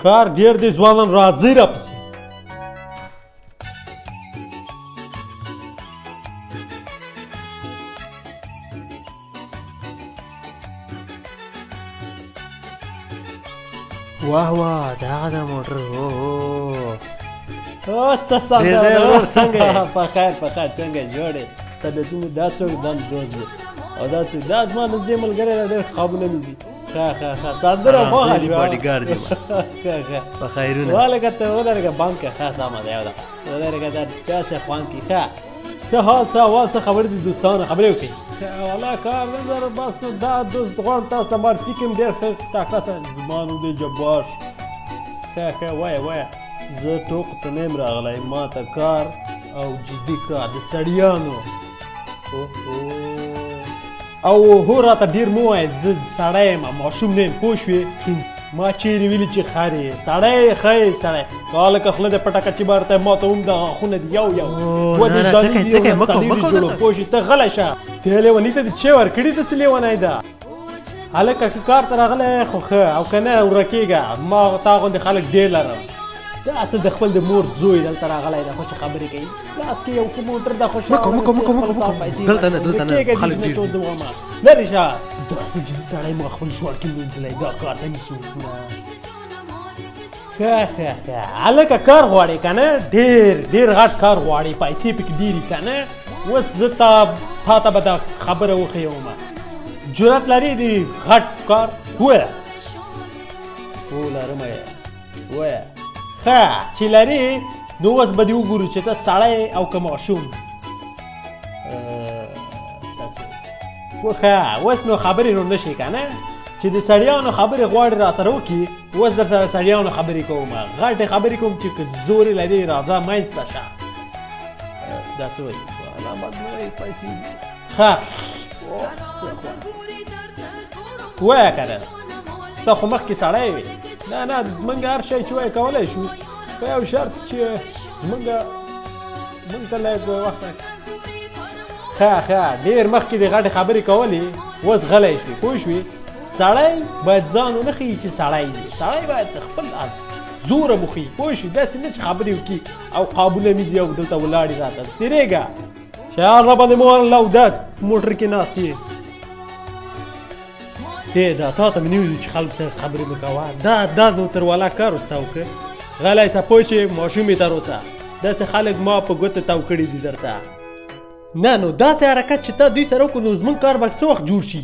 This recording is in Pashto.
کار ډېر دی ځوانان راځئ راپسې واه واه دغه د موټر څه څنګه په خیر څنګه جوړې طبیعتونه دا څوک دا دوست دی او دا څوک دا زما نږدې ملګری دی ډېر خوابونه مې ځي ښه سندره خوښه شوه باډیګارډ دی په خیرونه ولکه ته ولرګه بانکه ښه سمه ده یو ده ولرګه دا داسې خوند کې ښه څه حال څه احوال څه خبرې دي دوستانو خبرې وکړئ والا کار نه لرم بس دا دوست غواړم تاسو ته معرفي کړم ډېر ښه تکړه سړی زما نوم دی جبار ښه وایه زه ټوکو ته نه یم راغلی ما ته کار او جدي کار د سړیانو او هو راته ډېر مه وایه زه سړی یم ماشوم نه یم پوه شوې ما چیرې ویلي چې خر یې سړی ښه یې سړی که هلکه خوله دې پټه کړه چې به راته ما ته هم دغه غاښونه دي یو پوه شوې ته غلی شه ته لیوني ته دې چی ورکړي داسې لیونی ده هلکه که کار ته راغلی خو ښه او که نه ورکېږه ما تا غوندې خلک ډېر لرم دا اصل د خپل د مور زوی دلته راغلی ده خوشې خبرې کوي لاس کې یو ښه موټر ده دلته نه خلک ډېر دي لرې شه داسې جدي سړی ما خپل ژوند کې لیدلی دا کار ته نیسو ښه هلکه کار غواړې که نه ډېر غټ کار غواړې پیسې پکې ډېرې که نه اوس زه تا ته به دا خبره وښیومه جرأت لرې د غټ کار ووایه هو لرم ووایه ښه چې لرې نو اوس به دې وګورو چې ته سړی او که ماشوم ښه اوس نو خبرې نو نه شي که نه چې د سړیانو خبرې غواړې را سره وکړي اوس در سره سړیانو خبرې کوم غټې خبرې کوم چې که زورې لرې راځه منځته شه دا څه وایي علامت نه وایي پیسې ښه وایه که نه ته خو مخکې سړی وې نه موږ هر شی چې وایي کولی شو په یو شرط چې موږ ته لږ وخت ښه ډېر مخکې د غټې خبرې کولې اوس غلی شوې پوه شوې سړی باید ځان ونه ښیي چې سړی دی سړی باید خپل زوره وښیي پوه شوې داسې نه چې خبرې وکړي او قابونه مې او دلته ولاړې راته تېرېږه شیان راباندې مه ورله او دا موټر کې ناست یې دا تا ته مې نه ویلي چې خلکو سره خبرې مه کوه دا نو تر والا کار اوس تا وکړه غلی څه پوه شې ماشوم یې تر اوسه داسې خلک ما په ګوته تاو کړي دي درته نه نو داسې حرکت چې تا دوی سره وکړو نو زموږ کار به څه وخت جوړ شي